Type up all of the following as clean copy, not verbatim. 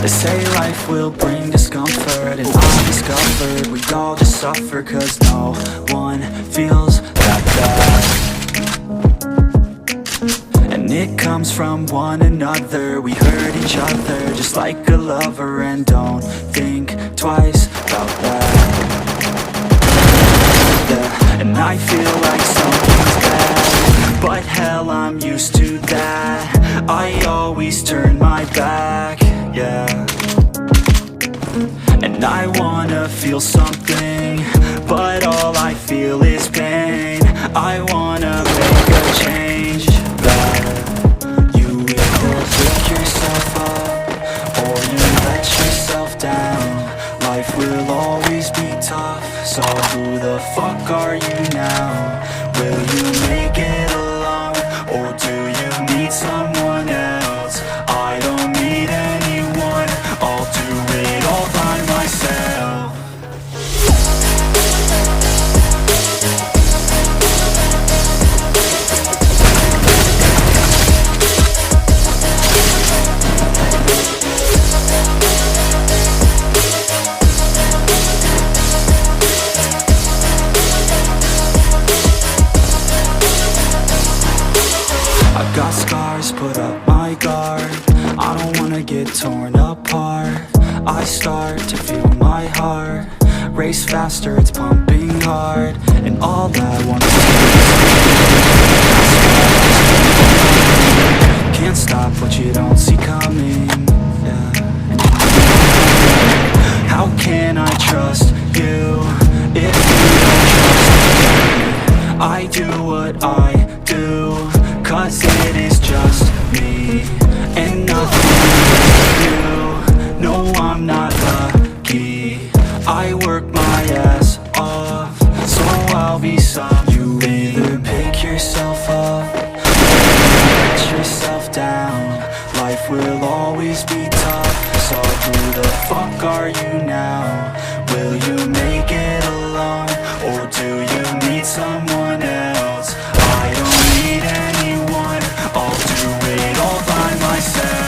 They say life will bring discomfort, and I discovered we all just suffer, cause no one feels that bad. And it comes from one another, we hurt each other just like a lover, and don't think twice about that. Yeah, and I feel like something's bad, but hell, I'm used to that. I always turn my back, yeah. And I wanna feel something, but all I feel is pain. I wanna make a change, that you either pick yourself up or you let yourself down. Life will always be tough, so who the fuck are you now? Will you make it alone, or do you need someone else? I don't need anyone, I'll do it all by myself. I've got scars, put up my guard. I don't wanna get torn apart. I start to feel my heart race faster, it's pumping hard, and all I want is can't stop what you don't see coming, yeah. How can I trust you if you don't trust me? I do what I do, cause it is just me, and nothing you. No, I'm not lucky, I work my ass off, so I'll be some. You either pick yourself up or let yourself down. Life will always be tough, so who the fuck are you now? Will you make it alone, or do you need someone else? I don't need anyone, I'll do it all by myself.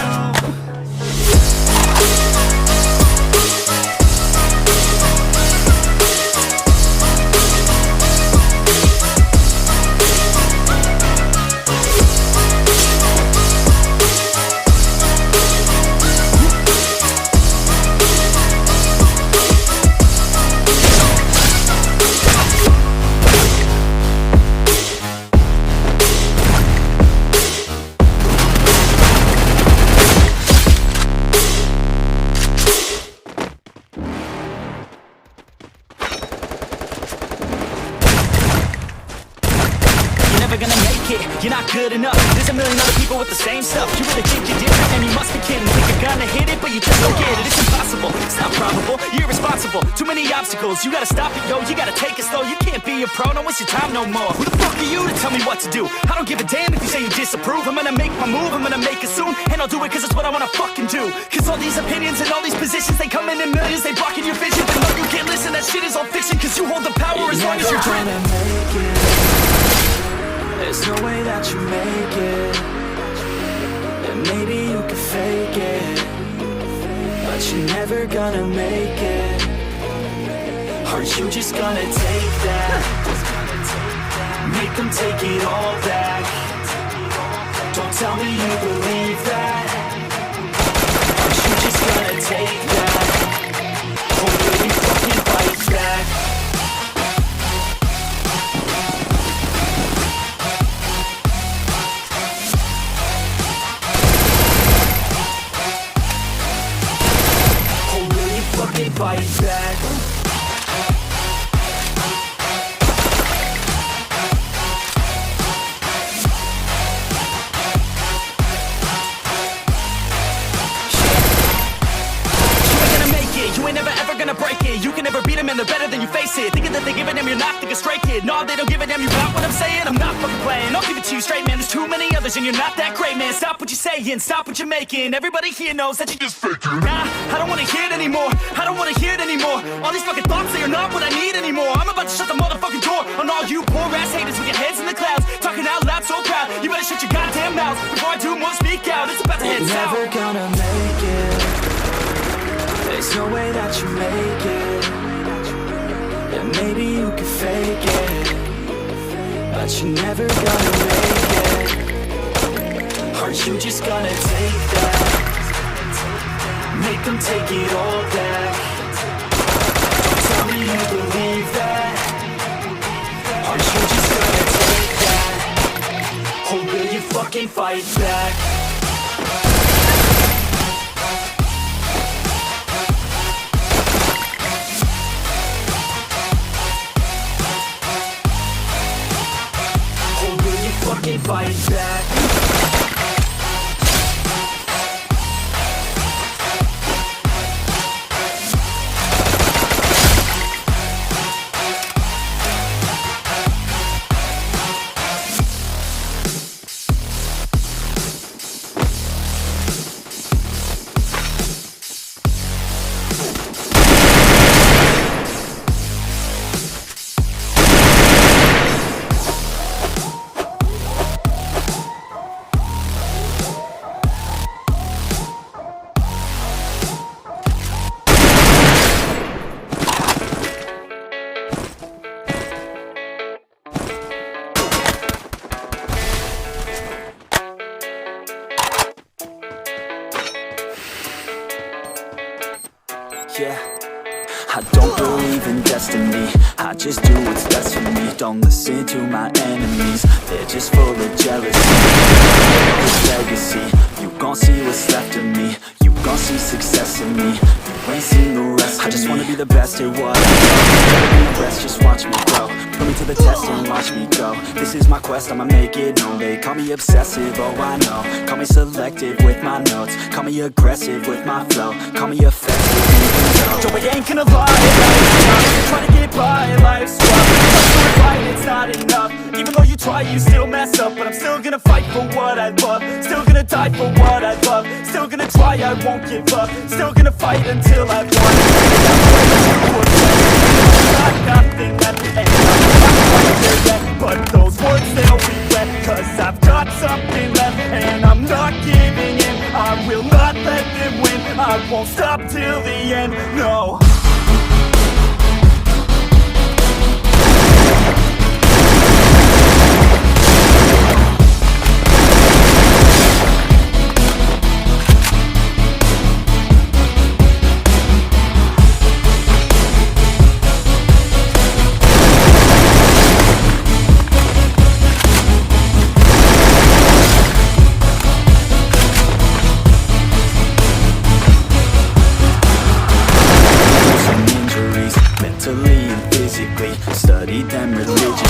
You're not good enough, there's a million other people with the same stuff. You really think you're different, and you must be kidding. Think you're gonna hit it, but you just don't get it. It's impossible, it's not probable, you're irresponsible. Too many obstacles, you gotta stop it, yo. You gotta take it slow, you can't be a pro, don't waste your time no more. Who the fuck are you to tell me what to do? I don't give a damn if you say you disapprove. I'm gonna make my move, I'm gonna make it soon, and I'll do it cause it's what I wanna fucking do. Cause all these opinions and all these positions, they come in millions, they blocking your vision. But no, you can't listen, that shit is all fiction, cause you hold the power as long as you're dreaming. There's no way that you make it, and maybe you can fake it, but you're never gonna make it. Aren't you just gonna take that? Make them take it all back. Don't tell me you believe that. Aren't you just gonna take that? Or will you fucking fight back? Fight back. better than you face it. Thinking that they give a damn, you're not thinking straight, kid. No, they don't give a damn, you got what I'm saying. I'm not fucking playing, I'll give it to you straight, man. There's too many others and you're not that great, man. Stop what you're saying, stop what you're making. Everybody here knows that you just faking. Nah, I don't wanna hear it anymore, I don't wanna hear it anymore. All these fucking thoughts, they are not what I need anymore. I'm about to shut the motherfucking door on all you poor ass haters with your heads in the clouds, talking out loud so proud. You better shut your goddamn mouth before I do more speak out. It's about to head south. Never gonna make it. There's no way that you make it. And maybe you can fake it, but you're never gonna make it. Aren't you just gonna take that? Make them take it all back. Don't tell me you believe that. Aren't you just gonna take that? Or will you fucking fight back? Fight back. Yeah, I don't believe in destiny, I just do what's best for me. Don't listen to my enemies, they're just full of jealousy. This legacy, you gon' see what's left of me. You gon' see success in me, you ain't seen the rest of me. I just wanna be the best at what I do. Never be impressed, just watch me grow. Put me to the test and watch me go. This is my quest, I'ma make it known. They call me obsessive, oh I know. Call me selective with my notes. Call me aggressive with my flow. Call me effective even though Joe, I ain't gonna lie, life's tough. Trying to get by, life's rough. Just fight, it's not enough. Even though you try, you still mess up. But I'm still gonna fight for what I love. Still gonna die for what I love. Still gonna try, I won't give up. Still gonna fight until I've won. Got nothing at the end. I'm not quite there yet, but those words they'll regret. Cause I've got something left and I'm not giving in. I will not let them win. I won't stop till the end, no. Studied them religiously.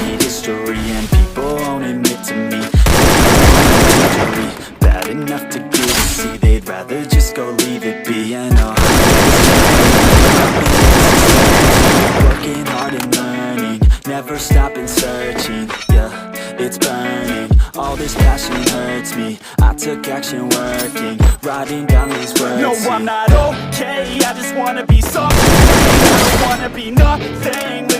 Read history and people won't admit to me. Bad enough to get to see, they'd rather just go leave it be. And working hard and learning, never stopping searching. Yeah, it's burning. All this passion hurts me. I took action working, writing down these words. No, I'm not okay, I just wanna be something. I don't wanna be nothing.